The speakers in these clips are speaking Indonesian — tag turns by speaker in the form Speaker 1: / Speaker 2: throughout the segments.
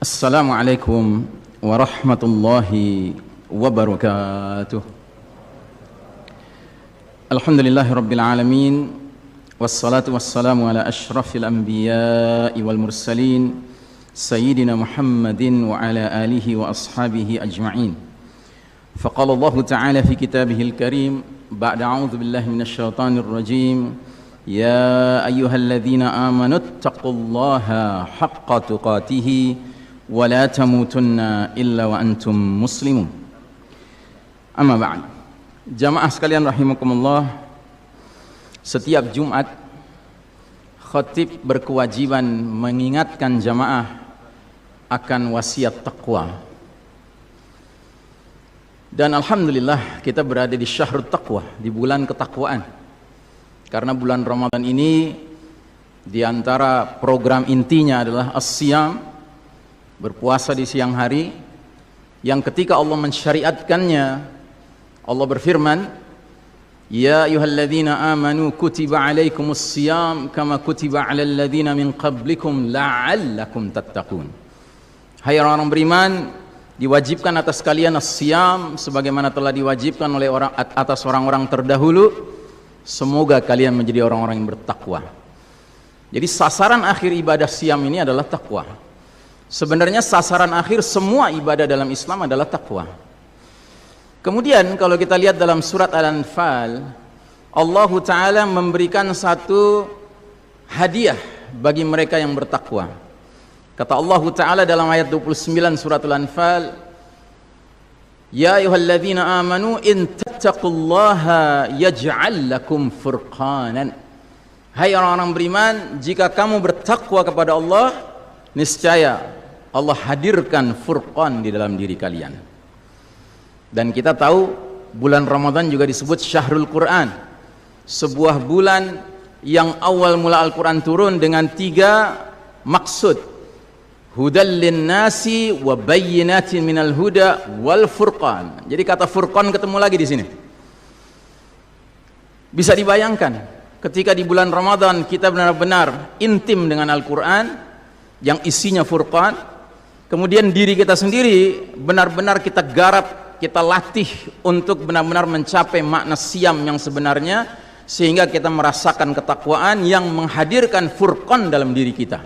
Speaker 1: Assalamualaikum warahmatullahi wabarakatuh. Alhamdulillahi rabbil alamin, wassalatu wassalamu ala ashrafil anbiya'i wal mursalin, sayyidina Muhammadin wa ala alihi wa ashabihi ajma'in. Faqala Allah ta'ala fi kitabihil karim ba'da a'udzu billahi minasyaitonir rajim, ya ayyuhalladzina amanu taqullaha haqqa tuqatih wa la tamutunna illa wa antum muslimun. Amma ba'd. Jamaah sekalian rahimakumullah, setiap Jumat khatib berkewajiban mengingatkan jamaah akan wasiat taqwa. Dan alhamdulillah kita berada di syahrut taqwa, di bulan ketakwaan. Karena bulan Ramadan ini di antara program intinya adalah as-siyam, berpuasa di siang hari, yang ketika Allah mensyariatkannya, Allah berfirman, ya ayyuhalladzina amanu kutiba alaikumus siyam kama kutiba alal ladzina min qablikum la'allakum tattaqun. Hai orang-orang beriman, diwajibkan atas kalian as-siyam sebagaimana telah diwajibkan oleh atas orang-orang terdahulu, semoga kalian menjadi orang-orang yang bertakwa. Jadi sasaran akhir ibadah siyam ini adalah takwa. Sebenarnya sasaran akhir semua ibadah dalam Islam adalah takwa. Kemudian kalau kita lihat dalam surat Al-Anfal, Allah Ta'ala memberikan satu hadiah bagi mereka yang bertakwa. Kata Allah Ta'ala dalam ayat 29 surat Al-Anfal, ya ayyuhalladzina amanu in tattaqullaha yaj'al lakum furqanan. Hai orang-orang beriman, jika kamu bertakwa kepada Allah, niscaya Allah hadirkan furqan di dalam diri kalian. Dan kita tahu bulan Ramadan juga disebut syahrul Quran, sebuah bulan yang awal mula Al-Quran turun dengan 3 maksud: hudal linnasi wa bayyinatin minal huda wal furqan. Jadi kata furqan ketemu lagi di sini. Bisa dibayangkan ketika di bulan Ramadan kita benar-benar intim dengan Al-Quran yang isinya furqan, kemudian diri kita sendiri benar-benar kita garap, kita latih untuk benar-benar mencapai makna siam yang sebenarnya, sehingga kita merasakan ketakwaan yang menghadirkan furqan dalam diri kita.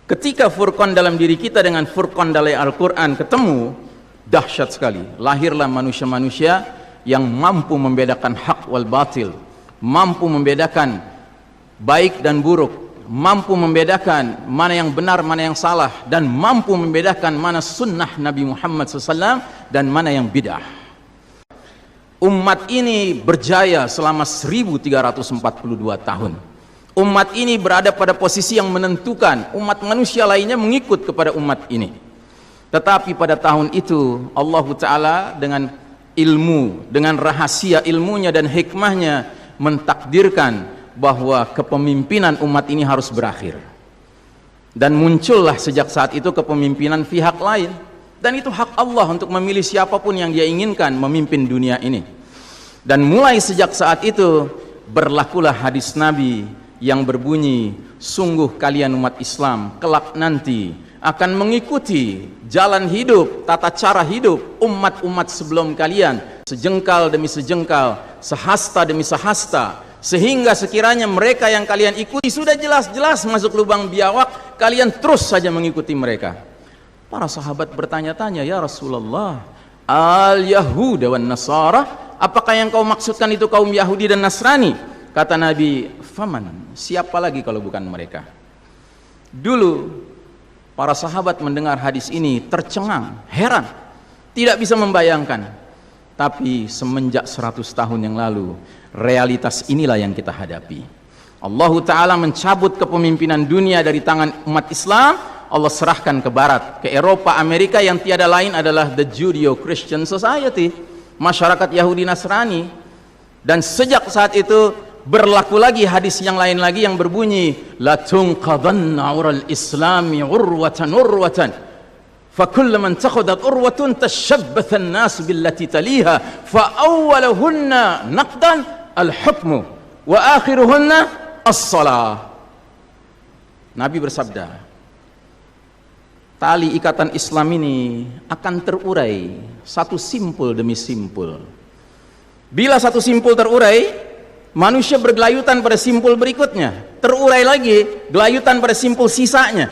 Speaker 1: Ketika furqan dalam diri kita dengan furqan dari Al-Quran ketemu, dahsyat sekali. Lahirlah manusia-manusia yang mampu membedakan hak wal batil, mampu membedakan baik dan buruk, mampu membedakan mana yang benar, mana yang salah, dan mampu membedakan mana sunnah Nabi Muhammad SAW dan mana yang bid'ah. Umat ini berjaya selama 1342 tahun. Umat ini berada pada posisi yang menentukan. Umat manusia lainnya mengikut kepada umat ini. Tetapi pada tahun itu Allah Ta'ala dengan ilmu, dengan rahasia ilmunya dan hikmahnya mentakdirkan bahwa kepemimpinan umat ini harus berakhir. Dan muncullah sejak saat itu kepemimpinan pihak lain. Dan itu hak Allah untuk memilih siapapun yang dia inginkan memimpin dunia ini. Dan mulai sejak saat itu berlakulah hadis Nabi yang berbunyi, sungguh kalian umat Islam kelak nanti akan mengikuti jalan hidup, tata cara hidup umat-umat sebelum kalian, sejengkal demi sejengkal, sehasta demi sehasta, sehingga sekiranya mereka yang kalian ikuti sudah jelas-jelas masuk lubang biawak, kalian terus saja mengikuti mereka. Para sahabat bertanya-tanya, ya Rasulullah, al-Yahuda wan Nasara, apakah yang kau maksudkan itu kaum Yahudi dan Nasrani? Kata Nabi, faman, siapa lagi kalau bukan mereka? Dulu para sahabat mendengar hadis ini tercengang, heran, tidak bisa membayangkan. Tapi semenjak 100 tahun yang lalu, realitas inilah yang kita hadapi. Allah Ta'ala mencabut kepemimpinan dunia dari tangan umat Islam. Allah serahkan ke Barat, ke Eropa, Amerika, yang tiada lain adalah the Judeo-Christian Society, masyarakat Yahudi Nasrani. Dan sejak saat itu berlaku lagi hadis yang lain lagi yang berbunyi, la tunqadanna ural islami urwatan urwatan فكل من تخذت أروة تشبث الناس بالتي تليها فأولهن نقدا الحكم وآخرهن الصلاة. Nabi bersabda, tali ikatan Islam ini akan terurai satu simpul demi simpul. Bila satu simpul terurai, manusia bergelayutan pada simpul berikutnya, terurai lagi, gelayutan pada simpul sisanya.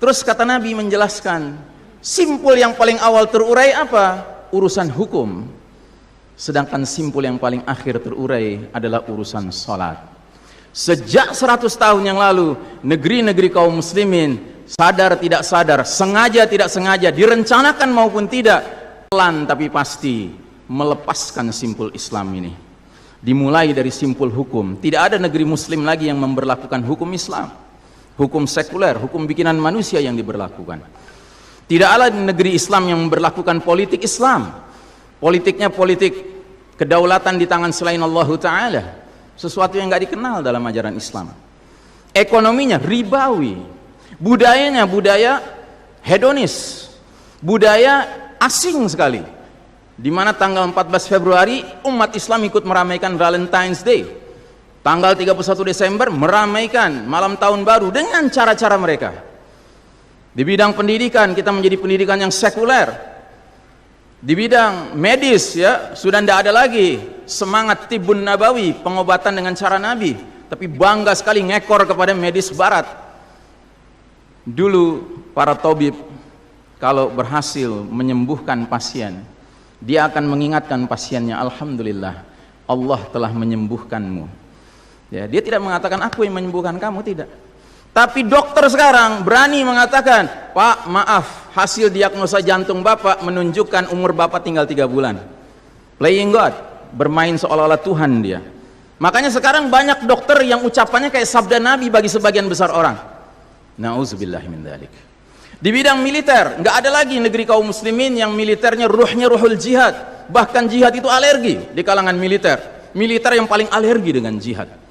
Speaker 1: Terus kata Nabi menjelaskan, simpul yang paling awal terurai apa? Urusan hukum. Sedangkan simpul yang paling akhir terurai adalah urusan salat. Sejak 100 tahun yang lalu, negeri-negeri kaum muslimin, sadar tidak sadar, sengaja tidak sengaja, direncanakan maupun tidak, pelan tapi pasti melepaskan simpul Islam ini. Dimulai dari simpul hukum. Tidak ada negeri muslim lagi yang memberlakukan hukum Islam, hukum sekuler, hukum bikinan manusia yang diberlakukan. Tidak ada negeri Islam yang memberlakukan politik Islam. Politiknya politik kedaulatan di tangan selain Allah Ta'ala, sesuatu yang gak dikenal dalam ajaran Islam. Ekonominya ribawi, budayanya budaya hedonis, budaya asing sekali, di mana tanggal 14 Februari umat Islam ikut meramaikan Valentine's Day, tanggal 31 Desember meramaikan malam tahun baru dengan cara-cara mereka. Di bidang pendidikan kita menjadi pendidikan yang sekuler. Di bidang medis ya sudah tidak ada lagi semangat tibun nabawi, pengobatan dengan cara Nabi, tapi bangga sekali ngekor kepada medis barat. Dulu para tabib kalau berhasil menyembuhkan pasien, dia akan mengingatkan pasiennya, alhamdulillah Allah telah menyembuhkanmu. Ya, dia tidak mengatakan aku yang menyembuhkan kamu, tidak. Tapi dokter sekarang berani mengatakan, Pak maaf, hasil diagnosa jantung Bapak menunjukkan umur Bapak tinggal 3 bulan. Playing God, bermain seolah-olah Tuhan dia. Makanya sekarang banyak dokter yang ucapannya kayak sabda Nabi bagi sebagian besar orang. Na'udzubillahi min dzalik. Di bidang militer, nggak ada lagi negeri kaum muslimin yang militernya ruhnya ruhul jihad. Bahkan jihad itu alergi di kalangan militer. Militer yang paling alergi dengan jihad.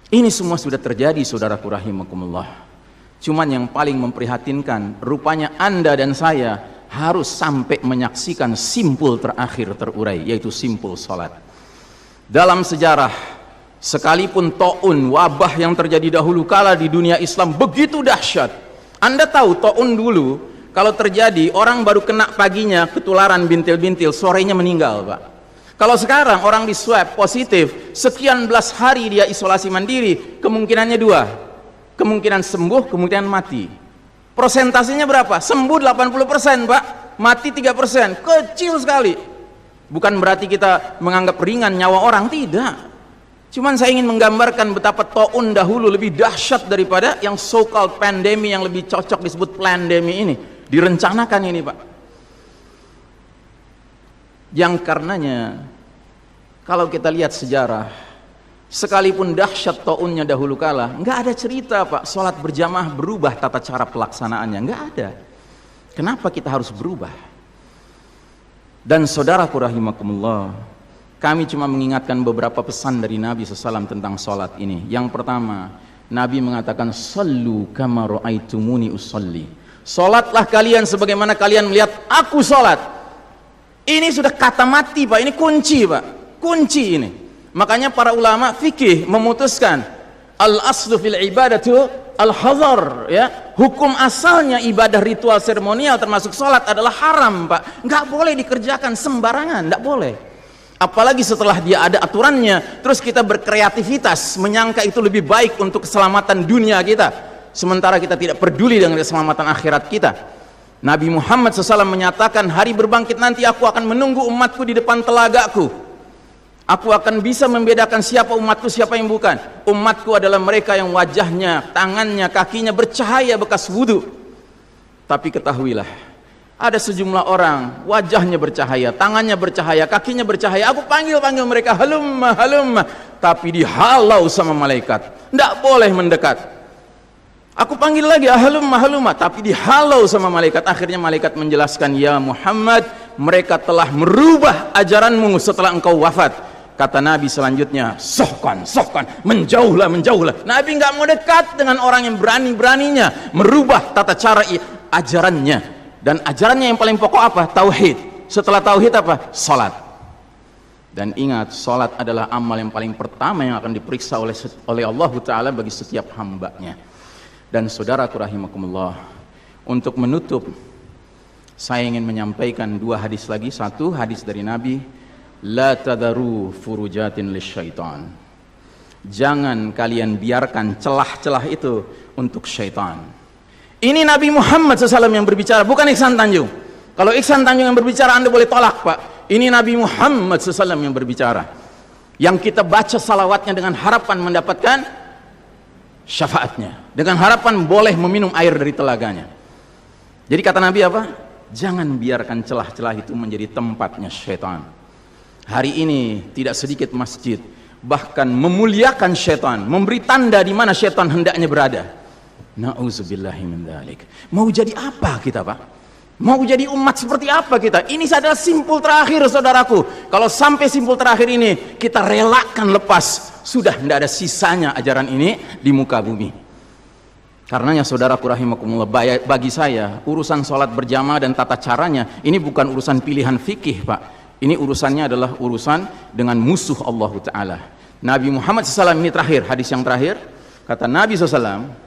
Speaker 1: Ini semua sudah terjadi, saudaraku rahimakumullah. Cuman yang paling memprihatinkan, rupanya Anda dan saya harus sampai menyaksikan simpul terakhir terurai, yaitu simpul salat. Dalam sejarah, sekalipun taun, wabah yang terjadi dahulu kala di dunia Islam begitu dahsyat. Anda tahu taun dulu kalau terjadi orang baru kena paginya ketularan bintil-bintil, sorenya meninggal, Pak. Kalau sekarang orang di swab positif, sekian belas hari dia isolasi mandiri, kemungkinannya 2. Kemungkinan sembuh, kemungkinan mati. Persentasenya berapa? Sembuh 80%, Pak. Mati 3%. Kecil sekali. Bukan berarti kita menganggap ringan nyawa orang, tidak. Cuman saya ingin menggambarkan betapa taun dahulu lebih dahsyat daripada yang so-called pandemi yang lebih cocok disebut plandemi ini. Direncanakan ini, Pak. Yang karenanya kalau kita lihat sejarah, sekalipun dahsyat taunnya dahulu kala, nggak ada cerita Pak sholat berjamaah berubah tata cara pelaksanaannya, nggak ada. Kenapa kita harus berubah? Dan saudaraku rahimakumullah, kami cuma mengingatkan beberapa pesan dari Nabi SAW tentang sholat ini. Yang pertama, Nabi mengatakan sallu kama ra'aitumuni usolli, sholatlah kalian sebagaimana kalian melihat aku sholat. Ini sudah kata mati, Pak. Ini kunci, Pak. Kunci ini. Makanya para ulama fikih memutuskan al-aslu fil ibadatu al-hadhar, ya. Hukum asalnya ibadah ritual seremonial termasuk sholat adalah haram, Pak. Nggak boleh dikerjakan sembarangan, nggak boleh. Apalagi setelah dia ada aturannya, terus kita berkreativitas menyangka itu lebih baik untuk keselamatan dunia kita, sementara kita tidak peduli dengan keselamatan akhirat kita. Nabi Muhammad SAW menyatakan, hari berbangkit nanti aku akan menunggu umatku di depan telagaku. Aku akan bisa membedakan siapa umatku, siapa yang bukan. Umatku adalah mereka yang wajahnya, tangannya, kakinya bercahaya bekas wudhu. Tapi ketahuilah, ada sejumlah orang wajahnya bercahaya, tangannya bercahaya, kakinya bercahaya. Aku panggil-panggil mereka, halumma, halumma, tapi dihalau sama malaikat. Tidak boleh mendekat. Aku panggil lagi, halumma, halumma, tapi dihalau sama malaikat. Akhirnya malaikat menjelaskan, ya Muhammad, mereka telah merubah ajaranmu setelah engkau wafat. Kata Nabi selanjutnya, sohkan, sohkan, menjauhlah, menjauhlah. Nabi nggak mau dekat dengan orang yang berani-beraninya merubah tata cara ajarannya. Dan ajarannya yang paling pokok apa? Tauhid. Setelah tauhid apa? Salat. Dan ingat, salat adalah amal yang paling pertama yang akan diperiksa oleh Allah Ta'ala bagi setiap hambanya. dan saudaraku rahimakumullah, untuk menutup saya ingin menyampaikan dua hadis lagi. Satu hadis dari Nabi, la tadaru furujatin lisyaitan, jangan kalian biarkan celah-celah itu untuk syaitan. Ini Nabi Muhammad SAW yang berbicara, bukan Iksan Tanjung. Kalau Iksan Tanjung yang berbicara Anda boleh tolak, Pak. Ini Nabi Muhammad SAW yang berbicara, yang kita baca salawatnya dengan harapan mendapatkan syafaatnya, dengan harapan boleh meminum air dari telaganya. Jadi kata Nabi apa? Jangan biarkan celah-celah itu menjadi tempatnya syaitan. Hari ini tidak sedikit masjid bahkan memuliakan syaitan, memberi tanda di mana syaitan hendaknya berada. Na'udzubillahi min dzalik. Mau jadi apa kita, Pak? Mau jadi umat seperti apa kita? Ini adalah simpul terakhir, saudaraku. Kalau sampai simpul terakhir ini kita relakan lepas, sudah tidak ada sisanya ajaran ini di muka bumi. Karenanya saudaraku rahimakumullah, bagi saya urusan sholat berjamaah dan tata caranya ini bukan urusan pilihan fikih, Pak. Ini urusannya adalah urusan dengan musuh Allah Ta'ala. Nabi Muhammad SAW ini terakhir, hadis yang terakhir, kata Nabi SAW,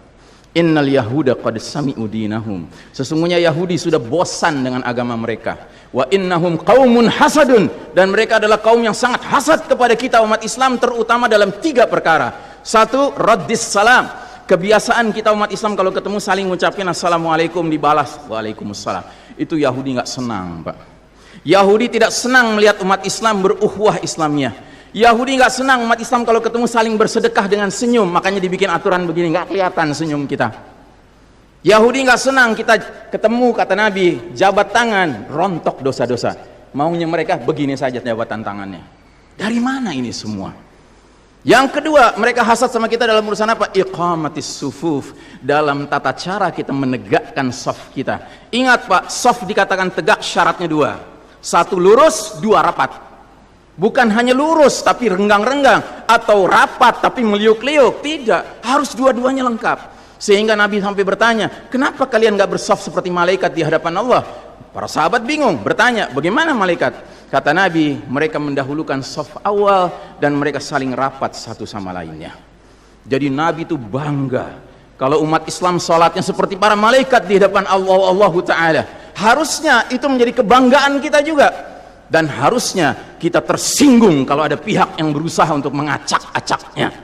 Speaker 1: innal yahuda qad sami'u dinahum, sesungguhnya Yahudi sudah bosan dengan agama mereka, wa innahum qaumun hasadun, dan mereka adalah kaum yang sangat hasad kepada kita umat Islam, terutama dalam 3 perkara. Satu, raddis salam, kebiasaan kita umat Islam kalau ketemu saling ngucapin assalamualaikum, dibalas waalaikumsalam. Itu Yahudi nggak senang, Pak. Yahudi tidak senang melihat umat Islam berukhwah Islamiyah. Yahudi nggak senang umat Islam kalau ketemu saling bersedekah dengan senyum, makanya dibikin aturan begini, nggak kelihatan senyum kita. Yahudi nggak senang kita ketemu, kata Nabi, jabat tangan, rontok dosa-dosa. Maunya mereka begini saja jabatan tangannya. Dari mana ini semua? Yang kedua, mereka hasad sama kita dalam urusan apa? Iqamatis sufuf, dalam tata cara kita menegakkan saf kita. Ingat, Pak, saf dikatakan tegak syaratnya 2. 1 lurus, 2 rapat. Bukan hanya lurus tapi renggang-renggang, atau rapat tapi meliuk-liuk. Tidak, harus dua-duanya lengkap. Sehingga Nabi sampai bertanya, kenapa kalian gak bersaf seperti malaikat di hadapan Allah? Para sahabat bingung, bertanya, bagaimana malaikat? Kata Nabi, mereka mendahulukan saf awal dan mereka saling rapat satu sama lainnya. Jadi Nabi itu bangga kalau umat Islam sholatnya seperti para malaikat di hadapan Allah Ta'ala. Harusnya itu menjadi kebanggaan kita juga, dan harusnya kita tersinggung kalau ada pihak yang berusaha untuk mengacak-acaknya.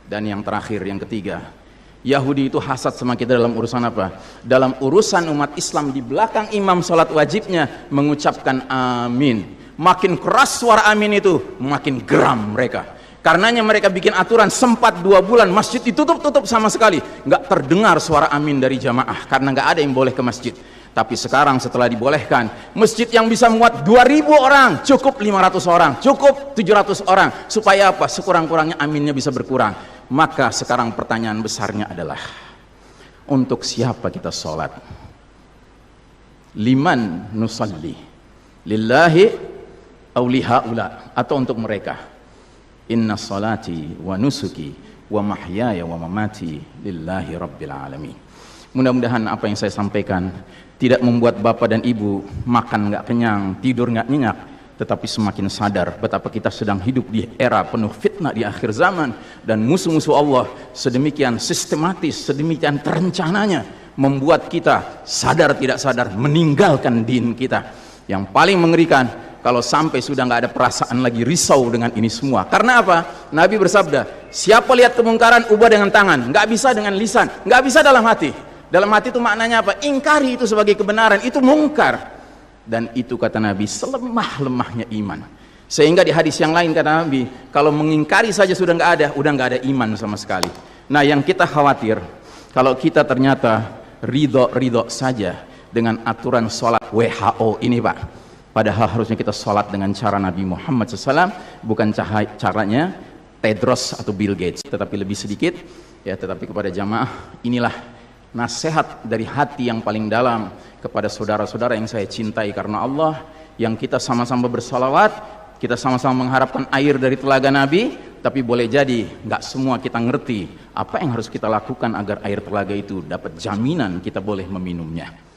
Speaker 1: Dan yang terakhir, yang ketiga, Yahudi itu hasad sama kita dalam urusan apa? Dalam urusan umat Islam di belakang imam sholat wajibnya mengucapkan amin. Makin keras suara amin itu, makin geram mereka. Karenanya mereka bikin aturan, sempat 2 bulan masjid ditutup sama sekali, nggak terdengar suara amin dari jamaah karena nggak ada yang boleh ke masjid. Tapi sekarang setelah dibolehkan, masjid yang bisa muat 2000 orang, cukup 500 orang, cukup 700 orang. Supaya apa? Sekurang-kurangnya aminnya bisa berkurang. Maka sekarang pertanyaan besarnya adalah, untuk siapa kita sholat? Liman nusalli? Lillahi aw lihaula? Atau untuk mereka? Inna salati wa nusuki wa mahyaya wa mamati lillahi rabbil alamin. Mudah-mudahan apa yang saya sampaikan tidak membuat bapak dan ibu makan nggak kenyang, tidur nggak nyenyak, tetapi semakin sadar betapa kita sedang hidup di era penuh fitnah di akhir zaman, dan musuh-musuh Allah sedemikian sistematis, sedemikian terencananya membuat kita sadar tidak sadar meninggalkan din kita. Yang paling mengerikan kalau sampai sudah nggak ada perasaan lagi risau dengan ini semua. Karena apa? Nabi bersabda, siapa lihat kemungkaran ubah dengan tangan, nggak bisa dengan lisan, nggak bisa dalam hati. Dalam hati itu maknanya apa? Ingkari itu sebagai kebenaran, itu mungkar. Dan itu kata Nabi selemah-lemahnya iman. Sehingga di hadis yang lain kata Nabi, kalau mengingkari saja sudah nggak ada iman sama sekali. Nah, yang kita khawatir kalau kita ternyata ridho saja dengan aturan sholat WHO ini, Pak. Padahal harusnya kita sholat dengan cara Nabi Muhammad SAW, bukan caranya Tedros atau Bill Gates, tetapi lebih sedikit ya. Tetapi kepada jamaah, inilah nasihat dari hati yang paling dalam kepada saudara-saudara yang saya cintai karena Allah, yang kita sama-sama bersalawat, kita sama-sama mengharapkan air dari telaga Nabi, tapi boleh jadi nggak semua kita ngerti apa yang harus kita lakukan agar air telaga itu dapat jaminan kita boleh meminumnya.